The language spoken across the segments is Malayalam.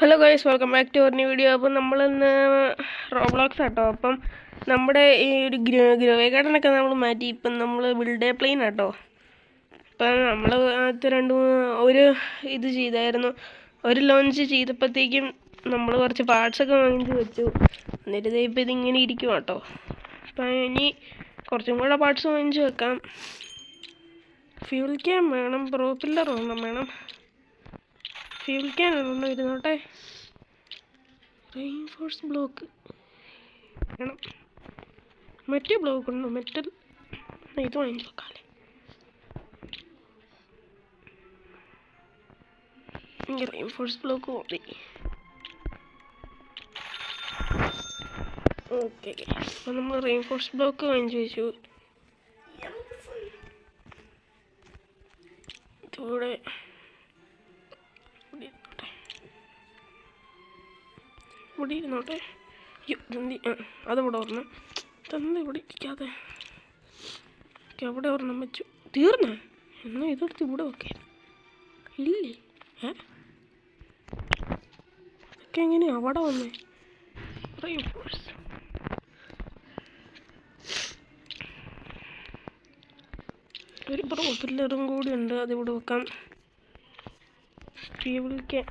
Hello guys, welcome back to our new video. അപ്പം നമ്മളിന്ന് റോബ്ലോക്സ് ആട്ടോ. അപ്പം നമ്മുടെ ഈ ഒരു ഗ്രോ ഗാർഡനൊക്കെ നമ്മൾ മാറ്റി ഇപ്പം നമ്മൾ ബിൽഡ് എ പ്ലെയിൻ ആട്ടോ. അപ്പം നമ്മൾ ഒരു ഇത് ചെയ്തായിരുന്നു, ഒരു ലോഞ്ച് ചെയ്തപ്പോഴത്തേക്കും നമ്മൾ കുറച്ച് പാർട്സൊക്കെ വാങ്ങിച്ച് വെച്ചു. എന്നിട്ട് ഇപ്പം ഇതിങ്ങനെ ഇരിക്കും കേട്ടോ. അപ്പം ഇനി കുറച്ചും കൂടെ പാർട്സ് വാങ്ങിച്ച് വെക്കാം. ഫ്യൂൽ ക്യാൻ വേണം, പ്രൊപ്പല്ലർ വേണം. ഫ്യൂൽ ക്യാൻ ഒരെണ്ണം ഇരുന്നോട്ടെ. റെയിൻഫോഴ്സ് ബ്ലോക്ക് വേണം. മറ്റേ ബ്ലോക്ക് ഉണ്ടോ? മെറ്റൽ ഇത് വാങ്ങിച്ച് വെക്കാല്ലേ. എനിക്ക് റെയിൻഫോഴ്സ് ബ്ലോക്ക് മതി. ഓക്കെ, അപ്പം നമ്മൾ റെയിൻഫോഴ്സ് ബ്ലോക്ക് വാങ്ങിച്ച് വെച്ചു. ഇവിടെ ഇവിടെ ഇരുന്നോട്ടെ. അത് ഇവിടെ ഒരെണ്ണം തന്ന് ഇവിടെ ഇരിക്കാതെ അവിടെ ഒരെണ്ണം വെച്ചു. തീർന്ന എന്നാൽ ഇതെടുത്ത് ഇവിടെ വെക്കേ ഇല്ലേ? അതൊക്കെ എങ്ങനെയാ അവിടെ വന്നേ? റെയിൻഫോഴ്സ് ഒരു പ്രൊപ്പല്ലറും കൂടി ഉണ്ട്, അതിവിടെ വെക്കാം. വിളിക്കാൻ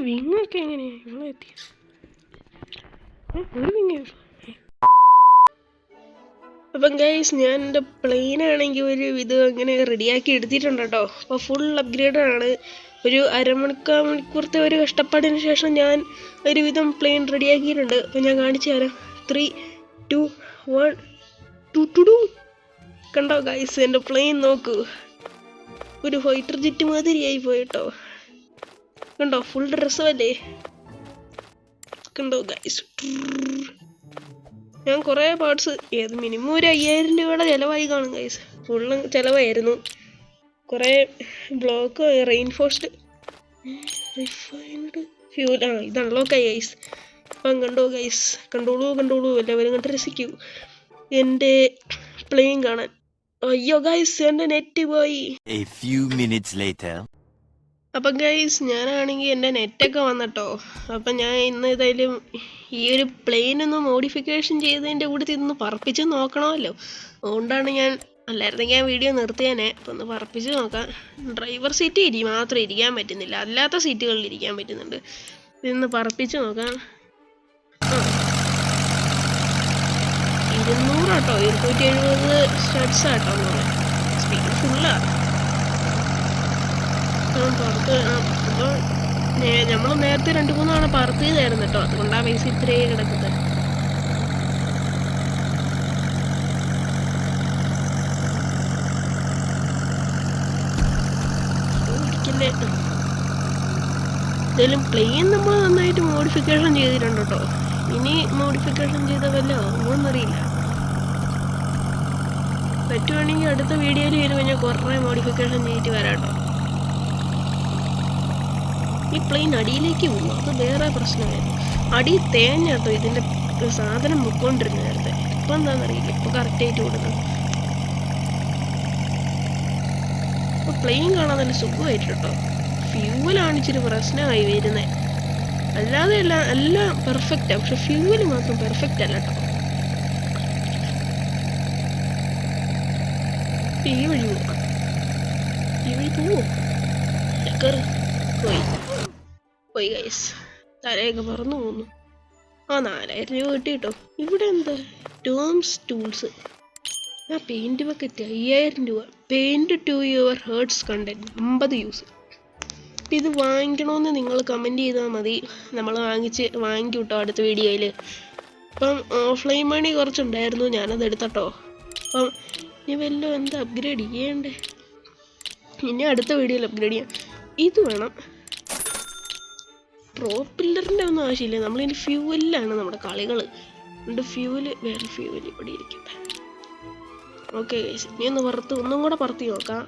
വിങ്ങൊക്കെ എങ്ങനെയാ ഇവിടെ എത്തിയത്? ഒരു വിങ്ങ. അപ്പം ഗൈസ്, ഞാൻ എൻ്റെ പ്ലെയിനാണെങ്കിൽ ഒരു ഇത് അങ്ങനെ റെഡിയാക്കി എടുത്തിട്ടുണ്ട് കേട്ടോ. അപ്പോൾ ഫുൾ അപ്ഗ്രേഡാണ്. ഒരു അരമണിക്കൂറത്തെ ഒരു കഷ്ടപ്പാടിന് ശേഷം ഞാൻ ഒരുവിധം പ്ലെയിൻ റെഡിയാക്കിയിട്ടുണ്ട്. അപ്പം ഞാൻ കാണിച്ചു തരാം. 3, 2, 1 കണ്ടോ ഗൈസ്, എൻ്റെ പ്ലെയിൻ നോക്കൂ. ഒരു ഫൈറ്റർ ജെറ്റ് മാതിരിയായി പോയിട്ടോ. കണ്ടോ, ഫുൾ രസമല്ലേ? കണ്ടോ ഗൈസ്, ഞാൻ കുറേ പാർട്സ് മിനിമം ഒരു 5000 രൂപയുടെ ചിലവായി കാണും ഗൈസ്. ഫുള്ള് ചിലവായിരുന്നു. കുറേ ബ്ലോക്ക്, റെയിൻഫോഴ്സ്ഡ്, റിഫൈൻഡ് ഫ്യൂൽ, ഇത് അൺലോക്കായി ഗൈസ്. അപ്പം കണ്ടോ ഗൈസ്, കണ്ടോളൂ എല്ലാവരും കണ്ട് രസിക്കൂ എൻ്റെ പ്ലെയിൻ കാണാൻ. അയ്യോ ഗൈസ്, എൻ്റെ നെറ്റ് പോയി. അപ്പം ഗൈസ്, ഞാനാണെങ്കിൽ എൻ്റെ നെറ്റൊക്കെ വന്നിട്ടോ. അപ്പം ഞാൻ ഇന്ന് ഏതായാലും ഈ ഒരു പ്ലെയിൻ ഒന്ന് മോഡിഫിക്കേഷൻ ചെയ്തതിൻ്റെ കൂടെ ഇതൊന്ന് പറപ്പിച്ച് നോക്കണമല്ലോ. അതുകൊണ്ടാണ് അല്ലായിരുന്നെങ്കിൽ ഞാൻ വീഡിയോ നിർത്തിയേനെ. അപ്പം ഒന്ന് പറപ്പിച്ച് നോക്കാം. ഡ്രൈവർ സീറ്റ് മാത്രം ഇരിക്കാൻ പറ്റുന്നില്ല, അല്ലാത്ത സീറ്റുകളിൽ ഇരിക്കാൻ പറ്റുന്നുണ്ട്. ഇതൊന്ന് പറപ്പിച്ച് നോക്കാം. 200 കേട്ടോ, 270 സ്റ്റഡ്സ് ആട്ടോ. സ്പീഡ് ഫുള്ളാണ്. അപ്പോൾ നമ്മൾ നേരത്തെ 2-3 തവണ പറത്ത് ചെയ്തായിരുന്നു കേട്ടോ. അതുകൊണ്ടാണ് പൈസ ഇത്രയും കിടക്കുന്നത്. എന്തായാലും പ്ലെയിൻ നമ്മൾ നന്നായിട്ട് മോഡിഫിക്കേഷൻ ചെയ്തിട്ടുണ്ട് കേട്ടോ. ഇനി മോഡിഫിക്കേഷൻ ചെയ്ത വല്ലോ ഒന്നറിയില്ല. പറ്റുവാണെങ്കിൽ അടുത്ത വീഡിയോയിൽ വരുമ്പോൾ ഞാൻ കുറേ മോഡിഫിക്കേഷൻ ചെയ്തിട്ട് വരാം കേട്ടോ. ഈ പ്ലെയിൻ അടിയിലേക്ക് പോകും, അത് വേറെ പ്രശ്നമായിരുന്നു. അടി തേഞ്ഞാട്ടോ ഇതിൻ്റെ സാധനം പൊയ്ക്കൊണ്ടിരുന്നു നേരത്തെ. ഇപ്പം എന്താണെന്നറിയില്ല, ഇപ്പോൾ കറക്റ്റായിട്ട് കൊടുക്കുന്നത്. അപ്പോൾ പ്ലെയിൻ കാണാൻ നല്ല സുഖമായിട്ട് കേട്ടോ. ഫ്യൂവലാണ് ഇച്ചിരി പ്രശ്നമായി വരുന്നത്. അല്ലാതെ എല്ലാം പെർഫെക്റ്റാണ്, പക്ഷെ ഫ്യൂവൽ മാത്രം പെർഫെക്റ്റ് അല്ല കേട്ടോ. ഈ വഴി പോവാം, ഈ വഴി പോവോ? പോയി ഗൈസ്, തലയൊക്കെ പറന്നു പോകുന്നു. 4000 രൂപ കിട്ടി കേട്ടോ. ഇവിടെ എന്താ ടേംസ് ടൂൾസ്, പെയിന്റ് ബക്കറ്റ് 5000 രൂപ. Paint to your hearts content 50 uses. അപ്പം ഇത് വാങ്ങിക്കണമെന്ന് നിങ്ങൾ കമൻറ്റ് ചെയ്താൽ മതി. നമ്മൾ വാങ്ങിക്കും കേട്ടോ അടുത്ത വീഡിയോയിൽ. അപ്പം ഓഫ്ലൈൻ മണി കുറച്ചുണ്ടായിരുന്നു, ഞാനത് എടുത്തട്ടോ. അപ്പം ഇനി വല്ലതും എന്താ അപ്ഗ്രേഡ് ചെയ്യണ്ടേ? ഇനി അടുത്ത വീഡിയോയിൽ അപ്ഗ്രേഡ് ചെയ്യാം. ഇത് വേണം. പ്രൊപ്പല്ലറിൻ്റെ ഒന്നും ആവശ്യമില്ല, നമ്മളിനി ഫ്യൂവലിലാണ് നമ്മുടെ കളികൾ. അതുകൊണ്ട് വേറെ ഫ്യൂവൽ ഇവിടെ ഇരിക്കട്ടെ. ഓക്കെ ഗൈസ്, ഇനി ഒന്നും കൂടെ പറത്തി നോക്കാം.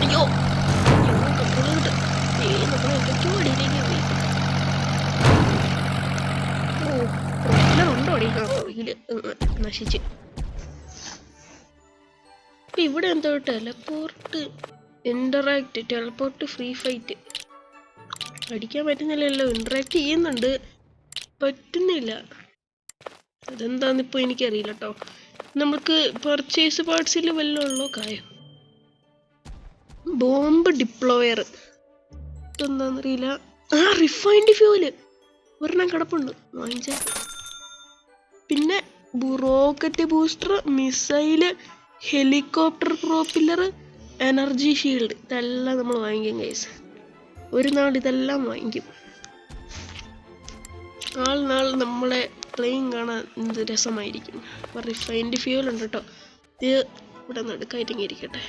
അയ്യോ, നമ്മൾ എന്തൊക്കെയോ അടിയിലേക്ക് പോയി. ഓടി പുറകില് നശിച്ച്. അപ്പം ഇവിടെ എന്തോ ടെലപ്പോർട്ട് ഇൻറ്ററാക്ട്, ടെലപ്പോർട്ട് ഫ്രീ ഫൈറ്റ് അടിക്കാൻ പറ്റുന്നില്ലല്ലോ. ഇൻറ്ററാക്ട് ചെയ്യുന്നുണ്ട്, പറ്റുന്നില്ല. അതെന്താന്നിപ്പോൾ എനിക്കറിയില്ല കേട്ടോ. നമുക്ക് പർച്ചേസ് പാർട്സിൽ വല്ലതും ഉള്ളോ കാര്യം. ബോംബ് ഡിപ്ലോയർ എന്താണെന്നറിയില്ല. റിഫൈൻഡ് ഫ്യൂല് ഒരെണ്ണം കിടപ്പുണ്ട്, വാങ്ങിച്ച. പിന്നെ rocket booster, missile, helicopter propeller, energy shield, ഇതെല്ലാം നമ്മൾ വാങ്ങിക്കും ഗൈസ്. ഒരു നാൾ ഇതെല്ലാം വാങ്ങിക്കും. നാൾ നമ്മളെ പ്ലെയിൻ കാണാൻ എന്ത് രസമായിരിക്കും. അപ്പോൾ റിഫൈൻഡ് ഫ്യൂൽ ഉണ്ട് കേട്ടോ. ഇത് ഇവിടെ നടുക്കായിട്ടെങ്കിൽ ഇരിക്കട്ടെ.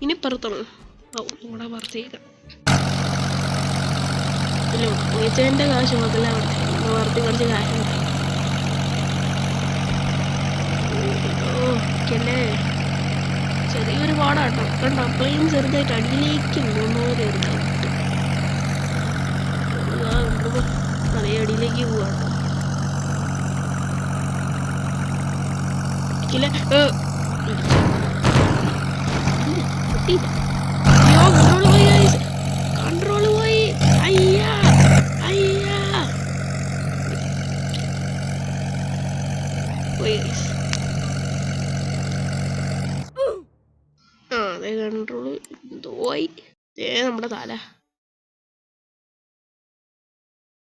ഇനി പറത്തണം. ഇവിടെ പറത്തേക്കാം. ഇല്ല, മികച്ചതിൻ്റെ കാശ് മുതല വർത്തി കുറച്ച് കാശ്. ഓക്കല്ലേ, ചെറിയൊരു പാടാട്ടോ. കണ്ടോ, പ്ലെയിൻ ചെറുതായിട്ട് അടിയിലേക്ക് പോകുന്നവരെ ഒരു ഡൗട്ട്. അതേ അടിയിലേക്ക് പോവാട്ടോ. കൺട്രോള് പോയി. അയ്യാ അയ്യാ പോയി. അതെ കൺട്രോള് എന്തോയി. നമ്മുടെ തല